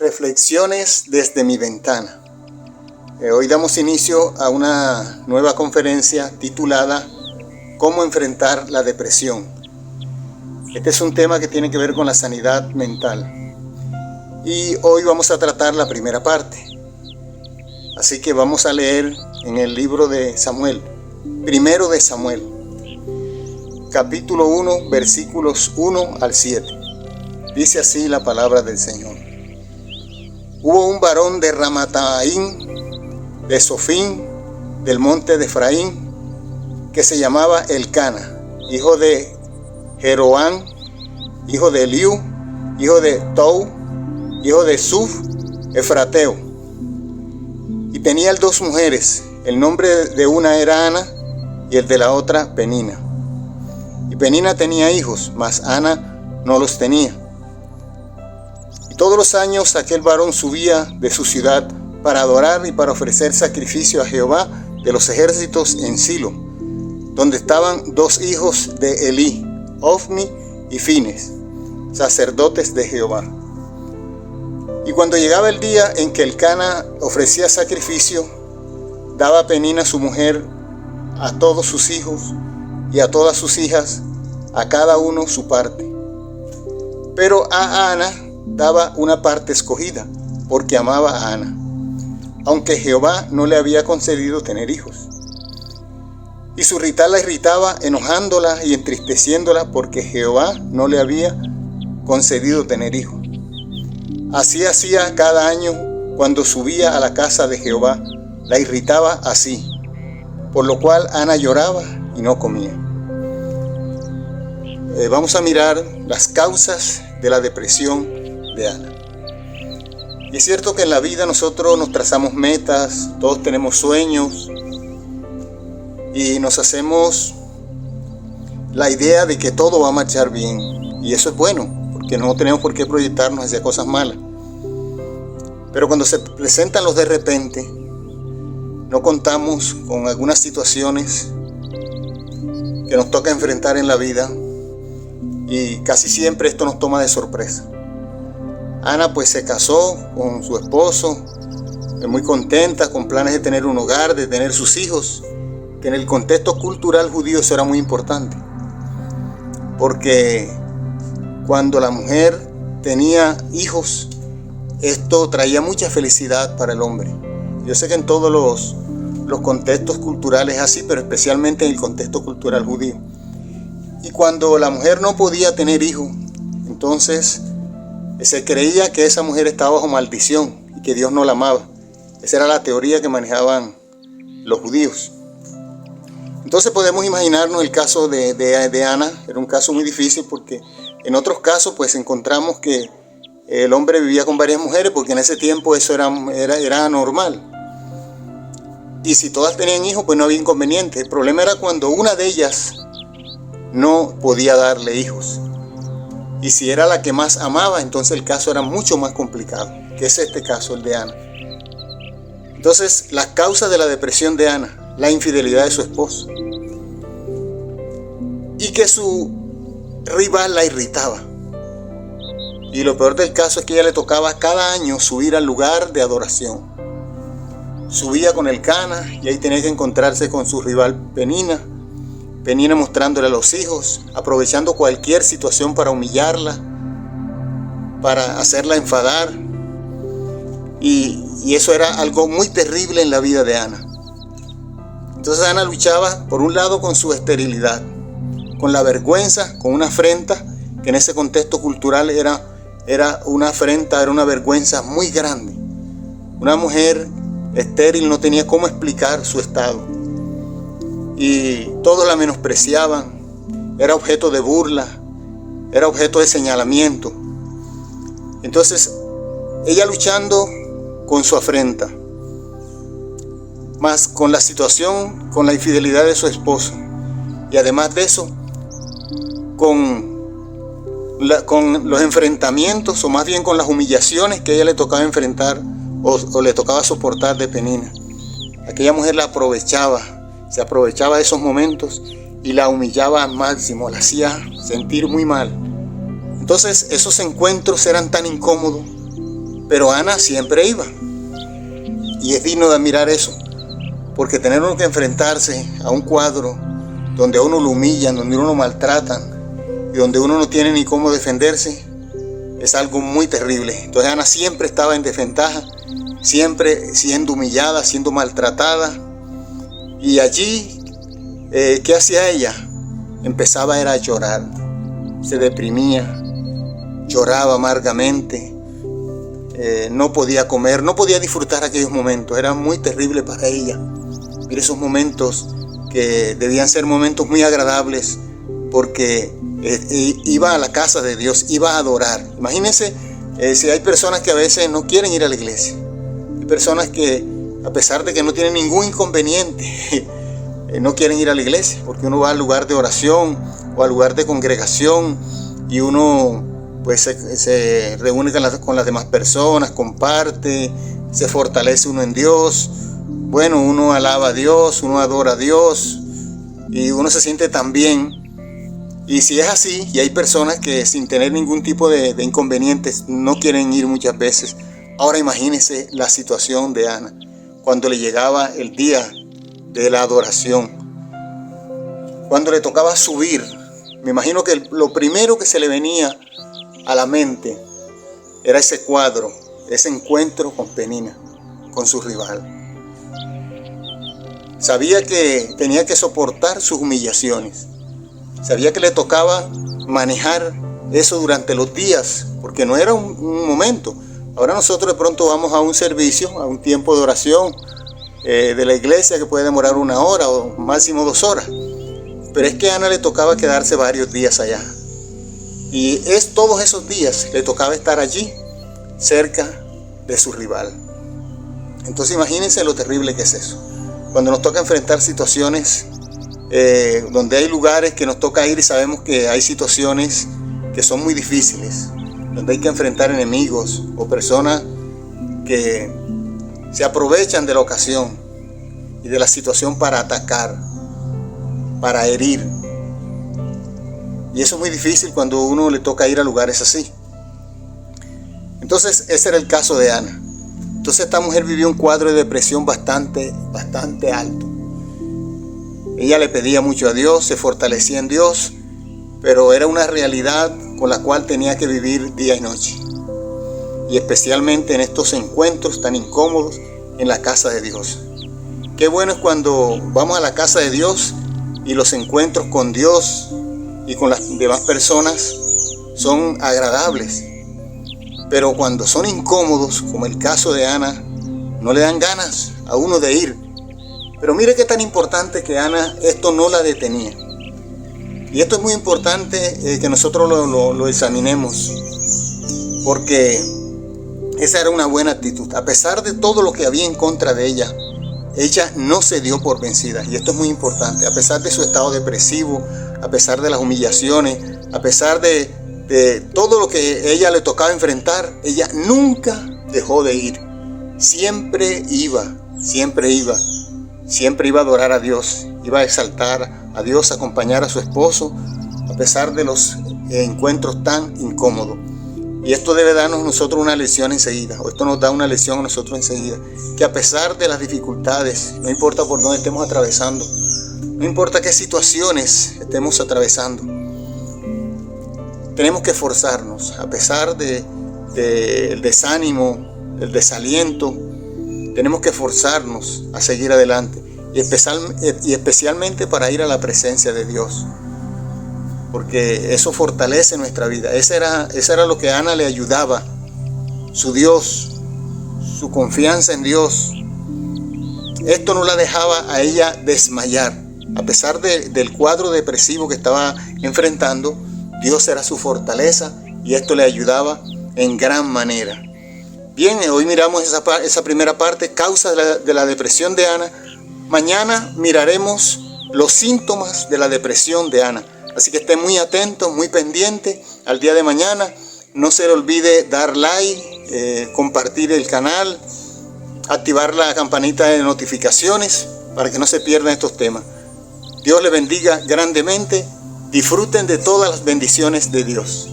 Reflexiones desde mi ventana. Hoy damos inicio a una nueva conferencia titulada ¿Cómo enfrentar la depresión? Este es un tema que tiene que ver con la sanidad mental. Y hoy vamos a tratar la primera parte. Así que vamos a leer en el libro de Samuel, primero de Samuel, capítulo 1, versículos 1 al 7. Dice así la palabra del Señor. Hubo un varón de Ramataim, de Sofín, del monte de Efraín, que se llamaba Elcana, hijo de Jeroán, hijo de Eliú, hijo de Tou, hijo de Suf, Efrateo. Y tenía él dos mujeres, el nombre de una era Ana y el de la otra Penina. Y Penina tenía hijos, mas Ana no los tenía. Todos los años aquel varón subía de su ciudad para adorar y para ofrecer sacrificio a Jehová de los ejércitos en Silo, donde estaban dos hijos de Elí, Ofni y Fines, sacerdotes de Jehová. Y cuando llegaba el día en que Elcana ofrecía sacrificio, daba Penina su mujer a todos sus hijos y a todas sus hijas, a cada uno su parte. Pero a Ana daba una parte escogida, porque amaba a Ana, aunque Jehová no le había concedido tener hijos. Y su rital la irritaba, enojándola y entristeciéndola, porque Jehová no le había concedido tener hijos. Así hacía cada año cuando subía a la casa de Jehová, la irritaba así, por lo cual Ana lloraba y no comía. Vamos a mirar las causas de la depresión de Ana. Y es cierto que en la vida nosotros nos trazamos metas, todos tenemos sueños y nos hacemos la idea de que todo va a marchar bien, y eso es bueno, porque no tenemos por qué proyectarnos hacia cosas malas. Pero cuando se presentan los de repente, no contamos con algunas situaciones que nos toca enfrentar en la vida, y casi siempre esto nos toma de sorpresa. Ana pues se casó con su esposo, muy contenta, con planes de tener un hogar, de tener sus hijos, que en el contexto cultural judío eso era muy importante, porque cuando la mujer tenía hijos, esto traía mucha felicidad para el hombre. Yo sé que en todos los contextos culturales es así, pero especialmente en el contexto cultural judío. Y cuando la mujer no podía tener hijos, entonces se creía que esa mujer estaba bajo maldición y que Dios no la amaba. Esa era la teoría que manejaban los judíos. Entonces podemos imaginarnos el caso de Ana. Era un caso muy difícil, porque en otros casos pues encontramos que el hombre vivía con varias mujeres, porque en ese tiempo eso era normal. Y si todas tenían hijos, pues no había inconveniente. El problema era cuando una de ellas no podía darle hijos. Y si era la que más amaba, entonces el caso era mucho más complicado, que es este caso, el de Ana. Entonces, las causas de la depresión de Ana: la infidelidad de su esposo, y que su rival la irritaba. Y lo peor del caso es que ella le tocaba cada año subir al lugar de adoración. Subía con Elcana y ahí tenía que encontrarse con su rival Penina. Penina mostrándole a los hijos, aprovechando cualquier situación para humillarla, para hacerla enfadar. Y eso era algo muy terrible en la vida de Ana. Entonces Ana luchaba, por un lado, con su esterilidad, con la vergüenza, con una afrenta, que en ese contexto cultural era una afrenta, era una vergüenza muy grande. Una mujer estéril no tenía cómo explicar su estado. Y todos la menospreciaban, era objeto de burla, era objeto de señalamiento. Entonces, ella luchando con su afrenta, más con la situación, con la infidelidad de su esposo, y además de eso, con los enfrentamientos, o más bien con las humillaciones que a ella le tocaba enfrentar o le tocaba soportar de Penina. Aquella mujer la aprovechaba. Se aprovechaba de esos momentos y la humillaba al máximo, la hacía sentir muy mal. Entonces esos encuentros eran tan incómodos Pero Ana siempre iba. Y es digno de admirar eso, porque tener uno que enfrentarse a un cuadro donde a uno lo humillan, donde uno lo maltratan y donde uno no tiene ni cómo defenderse, es algo muy terrible. Entonces Ana siempre estaba en desventaja, siempre siendo humillada, siendo maltratada. Y allí, ¿qué hacía ella? Empezaba a llorar, se deprimía, lloraba amargamente, no podía comer, no podía disfrutar aquellos momentos. Era muy terrible para ella. Mira, esos momentos que debían ser momentos muy agradables, porque iba a la casa de Dios, iba a adorar. Imagínense si hay personas que a veces no quieren ir a la iglesia. Hay personas que, a pesar de que no tienen ningún inconveniente, no quieren ir a la iglesia, porque uno va al lugar de oración o al lugar de congregación y uno pues se reúne con las demás personas, comparte, se fortalece uno en Dios. Bueno, uno alaba a Dios, uno adora a Dios y uno se siente tan bien. Y si es así, y hay personas que sin tener ningún tipo de inconvenientes no quieren ir muchas veces, ahora imagínense la situación de Ana cuando le llegaba el día de la adoración, cuando le tocaba subir. Me imagino que lo primero que se le venía a la mente era ese cuadro, ese encuentro con Penina, con su rival. Sabía que tenía que soportar sus humillaciones. Sabía que le tocaba manejar eso durante los días, porque no era un momento. Ahora nosotros de pronto vamos a un servicio, a un tiempo de oración de la iglesia que puede demorar 1 hora o máximo 2 horas. Pero es que a Ana le tocaba quedarse varios días allá. Y todos esos días le tocaba estar allí, cerca de su rival. Entonces imagínense lo terrible que es eso. Cuando nos toca enfrentar situaciones donde hay lugares que nos toca ir y sabemos que hay situaciones que son muy difíciles, donde hay que enfrentar enemigos o personas que se aprovechan de la ocasión y de la situación para atacar, para herir. Y eso es muy difícil cuando uno le toca ir a lugares así. Entonces ese era el caso de Ana. Entonces esta mujer vivió un cuadro de depresión bastante alto. Ella le pedía mucho a Dios, se fortalecía en Dios, pero era una realidad con la cual tenía que vivir día y noche. Y especialmente en estos encuentros tan incómodos en la casa de Dios. Qué bueno es cuando vamos a la casa de Dios y los encuentros con Dios y con las demás personas son agradables. Pero cuando son incómodos, como el caso de Ana, no le dan ganas a uno de ir. Pero mire qué tan importante que Ana esto no la detenía. Y esto es muy importante que nosotros lo examinemos, porque esa era una buena actitud. A pesar de todo lo que había en contra de ella, ella no se dio por vencida. Y esto es muy importante. A pesar de su estado depresivo, a pesar de las humillaciones, a pesar de todo lo que ella le tocaba enfrentar, ella nunca dejó de ir. Siempre iba a adorar a Dios, iba a exaltar a Dios, a acompañar a su esposo, a pesar de los encuentros tan incómodos. Y esto debe darnos a nosotros una lección enseguida, o esto nos da una lección a nosotros enseguida, que a pesar de las dificultades, no importa por dónde estemos atravesando, no importa qué situaciones estemos atravesando, tenemos que esforzarnos, a pesar del desánimo, el desaliento, tenemos que esforzarnos a seguir adelante, y especialmente para ir a la presencia de Dios, porque eso fortalece nuestra vida. Ese era lo que a Ana le ayudaba, su Dios, su confianza en Dios. Esto no la dejaba a ella desmayar, a pesar del cuadro depresivo que estaba enfrentando. Dios era su fortaleza y esto le ayudaba en gran manera. Bien, hoy miramos esa primera parte, causa de la depresión de Ana. Mañana miraremos los síntomas de la depresión de Ana. Así que estén muy atentos, muy pendientes al día de mañana. No se le olvide dar like, compartir el canal, activar la campanita de notificaciones para que no se pierdan estos temas. Dios les bendiga grandemente. Disfruten de todas las bendiciones de Dios.